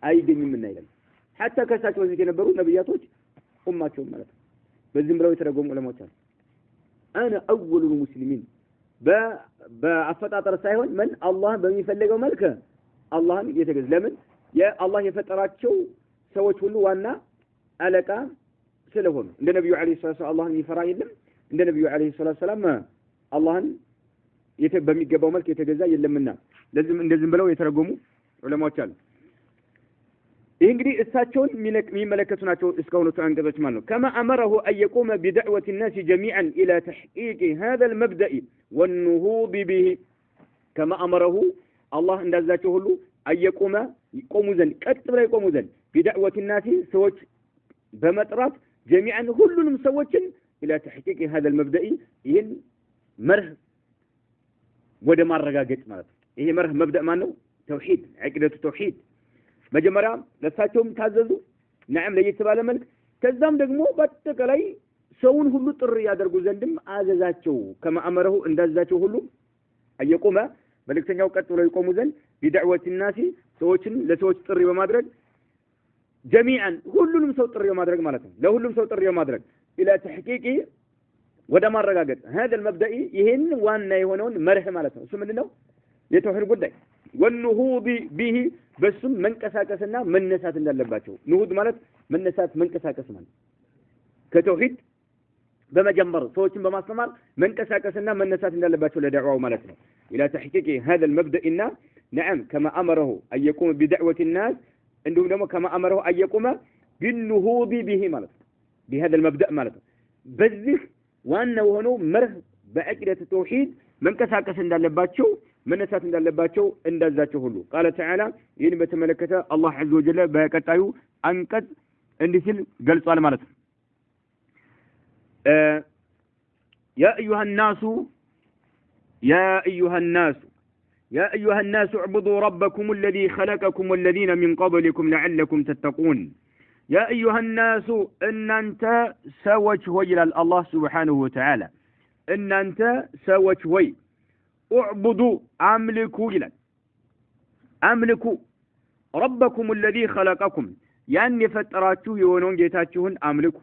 አይገኝም እና ይላል حتى ከሳቸው በፊት የነበሩ ነብያቶች ኡማቸው ማለት በዚህም ብለው የተረጎሙ ዑለማዎች አሉ انا اول المسلمين በአፈጣጠር ሳይሆን ምን አላህ በሚፈልገው መልክ አላህን የተገዛ ለምን የአላህ የፈጠራቸው ሰዎች ሁሉ ዋና አለቃ ስለሆኑ እንደ ነብዩ አለይሂ ሰላቱ ወሰለም አላህን ይፈራ የለም እንደ ነብዩ አለይሂ ሰላቱ ወሰለም አላህን በሚገባው መልክ የተገዛ የለምና ለዚህም እንደዚህ ብለው የተረጎሙ ዑለማዎች አሉ ይህ እንግዲህ እሳቸውን የሚመለከቱ ናቸው እስካሁኖቹ አንቀጾች ማለት ነው كما امره ان يقوم بدعوه الناس جميعا الى تحقيق هذا المبدا والنهوض به كما امره الله እንዳዛቸው ሁሉ አየቆመ ይቆሙ ዘንድ ቀጥ ብለው ይቆሙ ዘንድ بدعوه الناس ሰዎች በመጥራት جميعا ሁሉንም ሰዎችን الى تحقيق هذا المبدا ይህን መርህ ወደ ማረጋገጥ ማለት ነው ይሄ መርህ መብዳ ማን ነው ተውሂድ عقيدة ተውሂድ መጀመሪያ ለሳቸውም ታዘዙ ነዓም ለየተባለ መልክ ከዛም ደግሞ በተከላይ ሰውን ሁሉ ጥሪ ያደርጉ ዘንድም አዘዛቸው ከማአመረው እንዳዛቸው ሁሉ አየቆመ መልእክተኛው ቀጥ ብለው ይቆሙ ዘንድ ቢድዕወት الناس ሰዎችን ለሰዎች ጥሪ በማድረግ جميعا ሁሉንም ሰው ጥሪ በማድረግ ማለት ነው ለሁሉም ሰው ጥሪ በማድረግ الى تحقيق ወደ ማረጋገጥ هذا المبدا ይሄን ዋና የሆነውን መርህ ማለት ነው እሱ ምንድነው የተውሂድ ጉዳይ والنهوض به በስም መንቀሳቀስና መነሳት እንዳለባቸው ንሁድ ማለት መነሳት መንቀሳቀስ ማለት ከተውሂድ በመጀመር ሰዎችን በማስተማር መንቀሳቀስና መነሳት እንዳለባቸው ለዳዕዋው ማለት ነው الى تحقيق هذا المبدا نعم كما امره ان يقوم بدعوه الناس እንደውም ደግሞ كما امره ان يقوم بالنهوض به ማለት بهذا المبدا ማለት በዚህ ዋናው ሆኖ መርህ በአቂደት ተውሂድ መንቀሳቀስ እንዳለባቸው መነሳት እንዳለባቸው እንዳዛቸው ሁሉ قال تعالى ይህን በተመለከተ አላህ عز وجل በቀጣዩ አንቀጽ እንዲህ ሲል ገልጿል ማለት ነው يا ايها الناس اعبدوا ربكم الذي خلقكم والذين من قبلكم لعلكم تتقون يا ايها الناس ان انت سوت وجل الله سبحانه وتعالى ان انت سوت وي اعبدوا املكوا ربكم الذي خلقكم يعني فتراتو يونون جيتاچሁን አምልኩ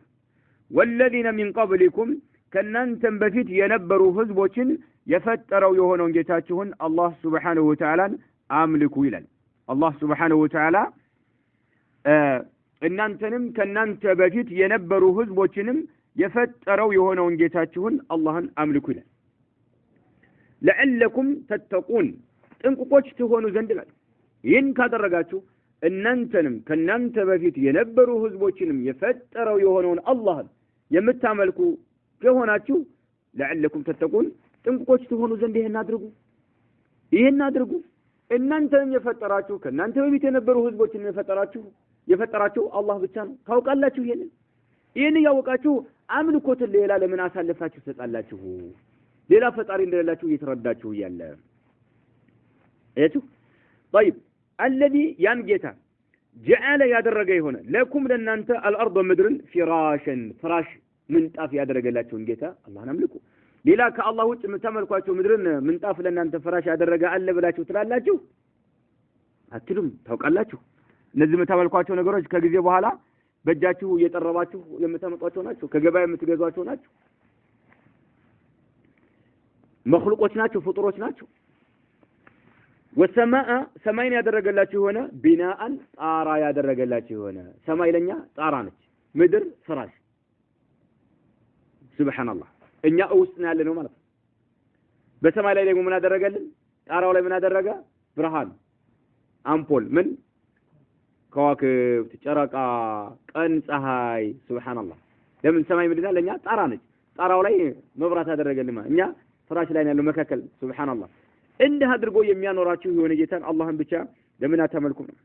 والذين من قبلكم ከናንተም በፊት የነበሩ ህዝቦችን የፈጠረው የሆነውን ጌታችሁን አላህ Subhanahu Wa Ta'ala አምልኩ ይላል አላህ Subhanahu Wa Ta'ala እናንተንም ከናንተ በፊት የነበሩ ህዝቦችንም የፈጠረው የሆነውን ጌታችሁን አላህን አምልኩ ይላል لعلكم تتقون ጥንቁቆች ትሆኑ ዘንድ ይላል ይህን ካደረጋችሁ እናንተንም ከናንተ በፊት የነበሩ ህዝቦችንም የፈጠረው የሆነውን አላህን የምታመልኩ ከሆናችሁ لعلكم تتقون ጥንቁቆች ትሆኑ ዘንድ ይሄን አድርጉ እናንተንም የፈጠራችሁ ከናንተ በፊት የነበሩ ህዝቦችን የፈጠራችሁ አላህ ብቻ ነው ታውቃላችሁ ይሄን ያወቃችሁ አምልኮትን ሌላ ለምን አሳልፋችሁ ተጣላችሁ ሌላ ፈጣሪ እንደሌላችሁ እየተረዳችሁ ያለ እቱ طيب الذي ينجتا جعل ያደረገ ይሆነ ለኩም ለናንተ الارض ምድርን ፍራሽን ፍራሽ ምንጣፍ ያደረገላችሁን ጌታ አላህን አምልኩ ሌላ ከአላህ ውጭ የምታመልኳቸው ምድርን ምንጣፍ ለናንተ ፍራሽ ያደረገ አለ ብላችሁ ትላላችሁ አትሉም ታውቃላችሁ እነዚህ የምታመልኳቸው ነገሮች ከጊዜ በኋላ በእጃችሁ እየጠረባችሁ የምታመጧቸው ናቸው ከገበያ የምትገዟቸው ናቸው መخلوቆች ናቸው ፍጡሮች ናቸው ወሰማአ ሰማይን ያደረገላችሁ ሆነ ቢናአን ጣራ ያደረገላችሁ ሆነ ሰማይ ለኛ ጣራ ነች ምድር ፍራሽ ሱብሃንአላህ እኛ ውስጥ ነው ያለነው ማለት ነው በሰማይ ላይ ደግሞ ምን አደረገልን ጣራው ላይ ምን አደረገ ብርሃን አምፖል ምን ከዋክብት ጨረቃ ቀን ፀሐይ ሱብሃንአላህ ለምን ሰማይ ምድር ለኛ ጣራ ነች ጣራው ላይ መብራት አደረገልን ማለት እኛ ፍራሽ ላይ ያለው መካከል ሱብሃንአላህ እንደ አድርጎ የሚያኖራችሁ የሆነ ጌታን አላህን ብቻ ለምን አታመልኩም ነው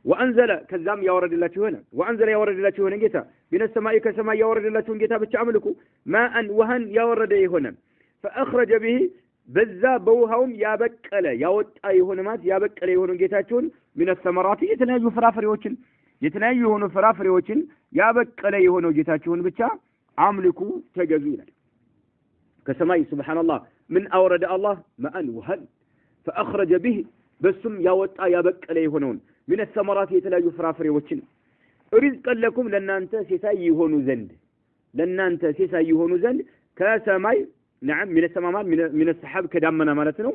ወአንዘለ ከዛም ያወረደላችሁ ሆነ ወአንዘለ ያወረደላችሁ ሆነ ጌታ ቢነሰማይ ከሰማይ ያወረደላችሁ ጌታ ብቻ አምልኩ ማአን ወሃን ያወረደ የሆነ فاخرج به በዛ በውሃውም ያበቀለ ያወጣ የሆነ ማለት ያበቀለ የሆነ ጌታችሁን من الثمرات የተለያዩ ፍራፍሬዎችን ያበቀለ የሆነው ጌታችሁን ብቻ አምልኩ ተገዙ ይላል ከሰማይ ሱብሃንአላህ من أورد الله ماء وهل فأخرج به بسم يوطا يبقل يهونون من الثمرات يتلاقوا فرافريዎችን رزقا لكم لنانت سيساي يهونو زند لنانت سيساي يهونو زند كسماي نعم من السماوات من السحاب كدامنا ማለት ነው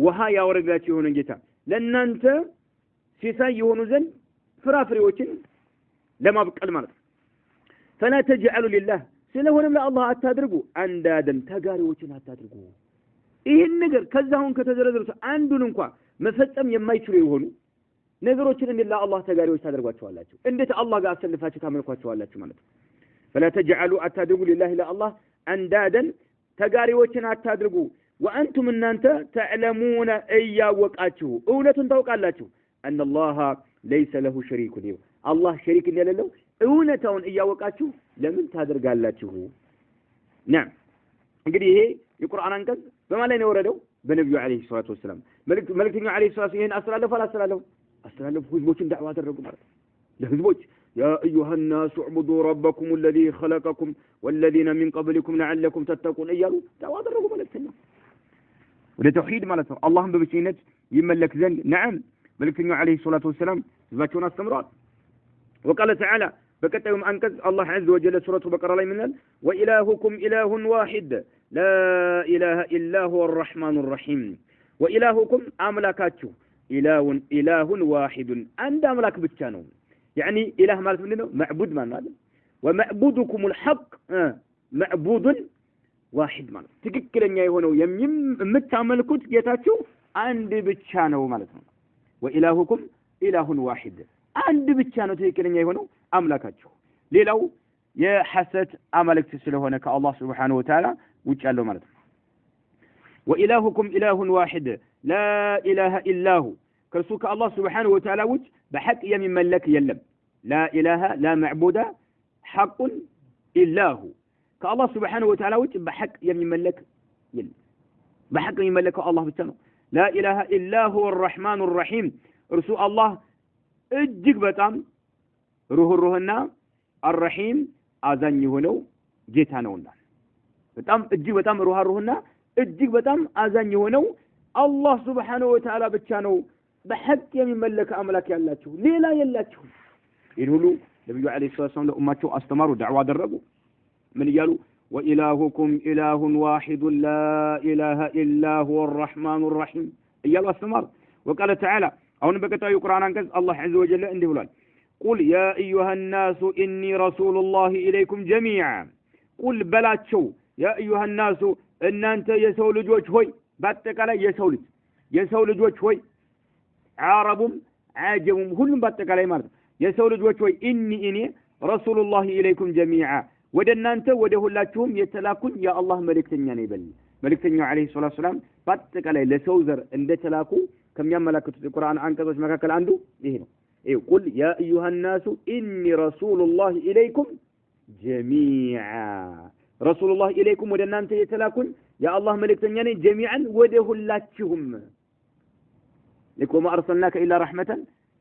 ውሃ ያወረደላችሁ የሆነ ጌታ ለናንተ ሲሳይ የሆኑ ዘንድ ፍራፍሬዎችን ለማብቀል ማለት ነው فلا تجعلوا لله ስለሆነም ለአላህ አታድርጉ አንዳደን ተጋሪዎችን አታድርጉ ይሄን ነገር ከዛውን ከተዘረዘሩት አንዱን እንኳን መፈጸም የማይችሉ የሆኑ ነገሮችን እንዴት ለአላህ ተጋሪዎች ታደርጓቸዋላችሁ እንዴት አላህ ጋር አሰልፋችሁ ታመልኳቸዋላችሁ ማለት ነው فلا تجعلوا አታድርጉ لله ለአላህ አንዳደን ተጋሪዎችን አታድርጉ وانتم እናንተ تعلمون እያወቃችሁ እውነቱን ታውቃላችሁ ان الله ليس له شريك له الله شريك እንደሌለው እውነታውን እያወቃችሁ ለምን ታደርጋላችሁ نعم እንግዲህ ይሄ የቁርአን አንቀጽ በማን ላይ ነው የወረደው በነብዩ አለይሂ ሰላቱ ወሰለም መልእክተኛው አለይሂ ሰላቱ ይሄን አስተላለፉ ህዝቦችን ዳዕዋ አደረጉ ማለት ለህዝቦች يا ايها الناس اعبدوا ربكم الذي خلقكم والذين من قبلكم لعلكم تتقون እያሉ ዳዕዋ አደረጉ መልእክተኛው ወደ ተውሂድ ማለት ነው አላህን በብቸኝነት ይመለክ ዘንድ نعم መልእክተኛው አለይሂ ሰላቱ ወሰለም ህዝባቸውን አስተምረዋል وقال تعالى بكتهم أنكز الله عز وجل سورة بقرة لي منال وإلهكم إله واحد لا إله إلا هو الرحمن الرحيم وإلهكم أملاكاتشو إله واحد عند أملاك بتشانو يعني إله مالك منه معبود مالك ومعبودكم الحق معبود واحد مالك تككلن يهونو متعملكوت جيتاتشو عند بتشانو مالك وإلهكم إله واحد عند بتشانو تككلن يهونو አምላካችሁ ሌላው የሐሰት አማልክት ስለሆነ ከአላህ Subhanahu Wa Ta'ala ውጭ ያለው ማለት ነው ወኢላሁኩም ኢላሁን ዋሂድ ላ ኢላሃ ኢላሁ ከሱ ከአላህ Subhanahu Wa Ta'ala ውጭ በሐቅ የሚመለክ የለም ላ ኢላሃ ላ ማዕቡዳ ሐቁን ኢላሁ ከአላህ Subhanahu Wa Ta'ala ውጭ በሐቅ የሚመለክ የለም በሐቅ የሚመለከው አላህ ብቻ ነው ላ ኢላሃ ኢላሁ الرحمن الرحيم እርሱ አላህ እጅግ በጣም ሩህሩህና አርሂም አዛኝ የሆነው ጌታ ነውና በጣም እጅግ በጣም ሩህሩህና እጅግ በጣም አዛኝ የሆነው አላህ Subhanahu Wa Ta'ala ብቻ ነው በሐቅ የሚመለክ አምላክ ያላችሁ ሌላ የላችሁ ይሄን ሁሉ ነብዩ አለይሂ ሰላም ለኡማቸው አስተማሩ ዳዕዋ አደረጉ ምን ይያሉ ወኢላሁኩም ኢላሁን ዋሂድ ላ ኢላሃ ኢላ ሁወ الرحمن الرحيم ይያሉ አስተማሩ وقال تعالى አሁን በቀጣዩ ቁርአን አንቀጽ አላህ عز وجل እንዲህ ብሏል قل يا أيها الناس إني رسول الله إليكم جميعا قل بلاتشو يا أيها الناس إن أنت يسول جوج هوي باتك على يسول جوج هوي عرب عاجم كلهم باتك على مرض يسول جوج هوي إني رسول الله إليكم جميعا ودن أنت وده اللاتهم يتلاكون يا الله ملك تنياني بل ملك تنيا عليه الصلاة والسلام باتك على لسوزر إن تلاكو كم يوم ملكت القرآن عنك وش مكاكل عنده إيه قل يا أيها الناس إني رسول الله إليكم جميعا رسول الله إليكم ودن أنت يتلاكون يا الله ملك تنياني جميعا وده اللاتهم لكم ما أرسلناك إلا رحمة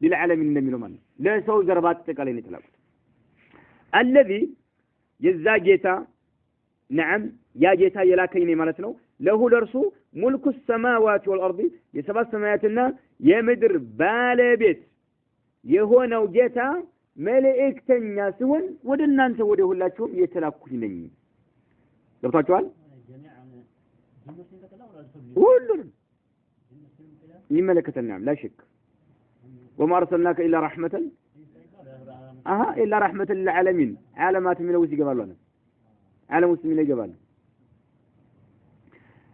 للعالمين من من لا سو زرباتك علينا تلاكون الذي يزا جيتا نعم يا جيتا يلاكيني مالتنا له لرسو ملك السماوات والأرض يسبع سماواتنا يمدر بالبيت የሆነው ጌታ መልእክተኛ ሲሆን ወደ እናንተ ወደ ሁላችሁም የተላኩኝ ነኝ ገብታችኋል ሁሉንም ይመለከተናል لا شك وما ارسلناك الا رحمه الا رحمه للعالمين عالمات من وسط يقبلوا عالم مسلمين يقبلوا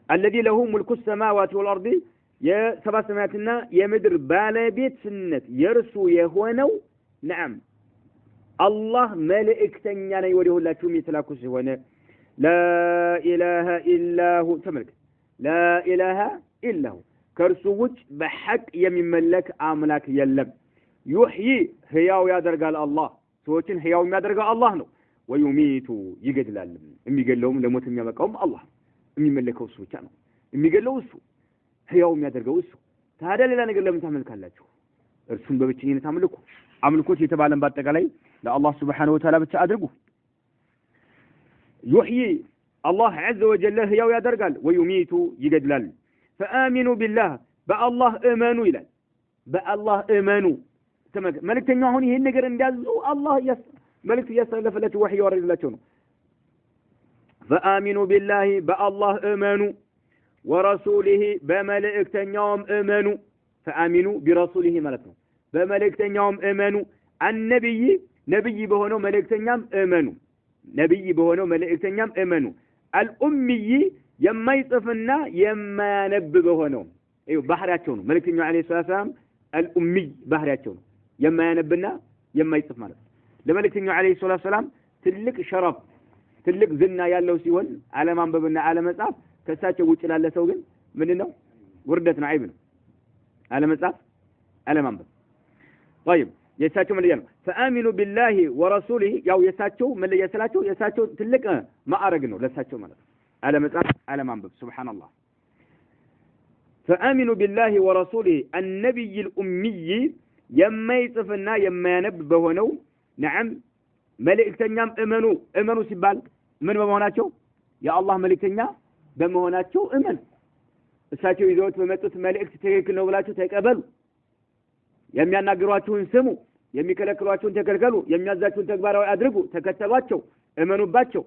الذي له ملك السماوات والارض يا سبع سماواتنا يا مدر بالبيت سنت يرسو يهونو نعم الله ملائكتنا ني ودي ሁላችሁም የተላኩ ሲሆን لا اله الا هو ተመልክ لا اله الا هو ከርሱ ውጭ በሐቅ የሚመለክ አምላክ የለም يحيي ህያው ያደርጋል አላህ ሰዎችን ህያው የሚያደርገው አላህ ነው ወዩሚቱ ይገድላል የሚገለውም ለሞት የሚያበቃውም አላህ የሚመለከው እሱ ብቻ ነው የሚገለው እሱ ህያው የሚያደርገው እሱ ታዲያ ሌላ ነገር ለምን ታመልካላችሁ እርሱን በብቸኝነት አምልኩ አምልኮት የተባለን በአጠቃላይ ለአላህ Subhanahu Wa Ta'ala ብቻ አድርጉ يحيي الله عز وجل ህያው ያደርጋል ወዩሚቱ ይገድላል فآمنوا بالله بالله امنوا ይላል بالله امنوا መልእክተኛው አሁን ይሄን ነገር እንዲያዙ አላህ መልእክት ያስተላለፈላቸው ወህይ ያወረደላቸው ነው فآمنوا بالله بالله امنوا ورسوله بملائكتኛውም امنوا فآمنوا برسوله ማለት ነው በመልእክተኛውም امنوا النبي ነብይ በሆነው መልእክተኛም امنوا ነብይ በሆነው መልእክተኛም امنوا الامي የማይጽፍና የማያነብ በሆነው እዩ ባህሪያቸው ነው መልእክተኛው አለይሂ ሰላም الامي ባህሪያቸው ነው የማያነብና የማይጽፍ ማለት ነው ለመልእክተኛው አለይሂ ሰላም ትልቅ ሸረፍ ትልቅ ዝና ያለው ሲሆን አለማንበብና አለመጻፍ ከሳቸው ውጭ ላለ ሰው ግን ምንድነው ውርደት ነው አይብ ነው አለመጻፍ አለማንበብ طيب የሳቸው መለያ ነው فآمنوا بالله ورسوله ያው የሳቸው መለያ ስላቸው የሳቸው ትልቅ ማዕረግ ነው ለሳቸው ማለት ነው አለመጻፍ አለማንበብ ሱብሃንአላህ فآمنوا بالله ورسوله النبي الأمي የማይጽፍና የማያነብ በሆነው نعم መልእክተኛም እመኑ ሲባል ምን በመሆናቸው የአላህ መልእክተኛ በመሆናቸው እመኑ እሳቸው ይዘውት በመጡት መልእክት ትክክል ነው ብላችሁ ተቀበሉ የሚያናግሯችሁን ስሙ የሚከለክሏችሁን ተከልከሉ የሚያዛችሁን ተግባራዊ አድርጉ ተከተሏቸው እመኑባቸው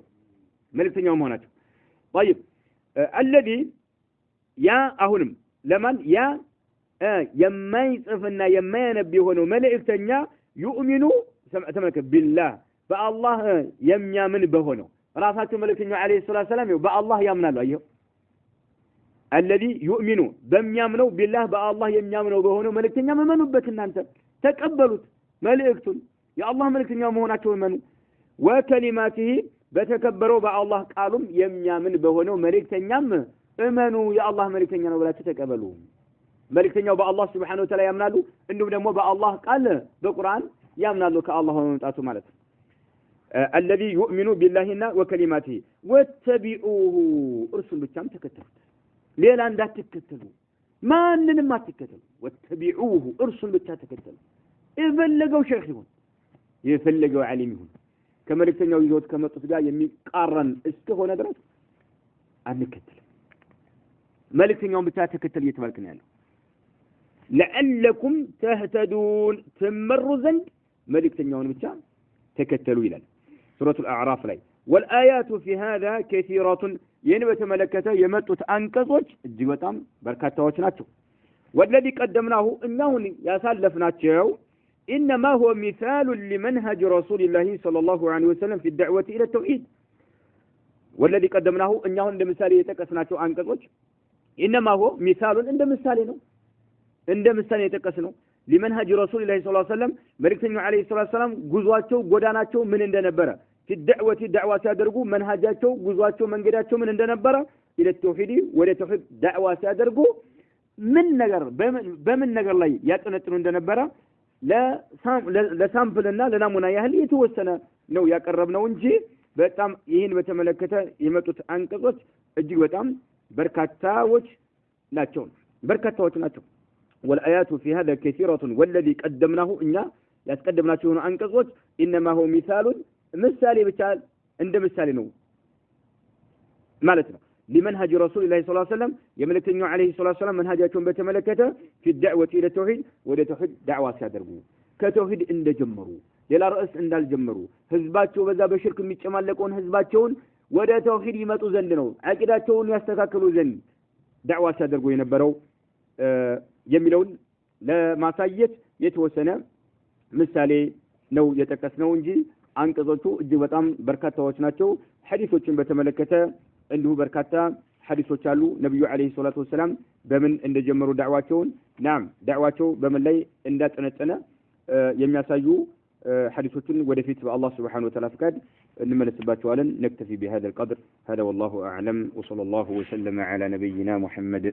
መልእክተኛው መሆናቸው طيب الذي يا አሁንም ለማን ያ የማይጽፍና የማያነብ የሆነው መልእክተኛ يؤمن ተመልከ بالله በአላህ የሚያምን በሆነው ራሳቸው መልእክተኛው አለይሂ ሰላም በአላህ ያምናሉ አየው الذي يؤمن በሚያምነው بالله በአላህ የሚያምነው በሆነው መልእክተኛ መመኑበት እናንተ ተቀበሉት መልእክቱን የአላህ መልእክተኛ መሆናቸው እመኑ ወከሊማቲሂ በተከበረው በአላህ ቃሉም የሚያምን በሆነው መልእክተኛም እመኑ የአላህ መልእክተኛ ነው ብላችሁ ተቀበሉ መልእክተኛው በአላህ Subhanahu Wa Ta'ala ያምናሉ እንዲሁም ደግሞ በአላህ ቃል በቁርአን ያምናሉ ከአላህ መምጣቱ ማለት ነው الذي يؤمن بالله وكلماته واتبعوه እርሱን ብቻም ተከተሉት ሌላ እንዳትከተሉ ማንንም አትከተሉ واتبعوه እርሱን ብቻ ተከተሉ የፈለገው ሼክ ይሁን የፈለገው ዓሊም ይሁን ከመልእክተኛው ይዞት ከመጡት ጋር የሚቃረን እስከሆነ ድረስ አንከተልም መልእክተኛውን ብቻ ተከተሉ እየተባልክ ነው ያለው لعلكم تهتدون تمروا زند መልእክተኛውን ብቻ ተከተሉ ይላል ሱረቱ አልአዕራፍ ላይ والآيات في هذا كثيرة በተመለከተ የመጡት አንቀጾች እጅግ በጣም በርካታዎች ናቸው والذي قدمناه انه ያሳለፍናቸው انما هو مثال لمنهج رسول الله صلى الله عليه وسلم في الدعوة الى التوحيد والذي قدمناه انه እንደ ምሳሌ የተቀስናቸው አንቀጾች انما هو مثال እንደ ምሳሌ ነው እንደ ምሳሌ የተቀስነው لمنهج رسول الله صلى الله عليه وسلم መልእክተኛው عليه الصلاه والسلام ጉዟቸው ጎዳናቸው ምን እንደነበረ في الدعوة دعوة ሲያደርጉ መንሃጃቸው ጉዟቸው መንገዳቸው ምን እንደነበረ الى التوحيد ወደ ተውሂድ دعوة ሲያደርጉ ምን ነገር በምን ነገር ላይ ያጠነጥኑ እንደነበረ ለሳምፕልና ለናሙና ያህል የተወሰነ ነው ያቀረብነው እንጂ በጣም ይሄን በተመለከተ የመጡት አንቀጾች እጅግ በጣም በርካታዎች ናቸው والآيات في هذا كثيرة والذي قدمناه إنا يتقدمناه أنقصوች إنما هو مثال ብቻ እንደ ምሳሌ ነው ማለት ነው لمنهج رسول الله صلى الله عليه وسلم የመልእክተኛው عليه الصلاة والسلام መንሃጃቸውን በተመለከተ في الدعوة إلى التوحيد ወደ ተውሂድ دعوة ሲያደርጉ ከተውሂድ እንደጀመሩ ሌላ ርዕስ እንዳልጀመሩ ህዝባቸው በዛ በሽርክ የሚጨማለቀውን ህዝባቸውን ወደ ተውሂድ ይመጡ ዘንድ ነው አቂዳቸውን ያስተካክሉ ዘንድ ዳዕዋ ሲያደርጉ የነበረው የሚለውን ለማሳየት የተወሰነ ምሳሌ ነው የጠቀስነው እንጂ አንቀጾቹ እጅግ በጣም በርካታዎች ናቸው ሐዲሶችን በተመለከተ እንዲሁ በርካታ ሐዲሶች አሉ ነብዩ አለይሂ ሰላቱ ወሰለም በምን እንደጀመሩ ዳዕዋቸውን ዳዕዋቸው በምን ላይ እንዳጠነጠነ የሚያሳዩ حديثنا ودفيت بالله سبحانه وتعالى فكاد نملس باتوالا نكتفي بهذا القدر هذا والله أعلم وصلى الله وسلم على نبينا محمد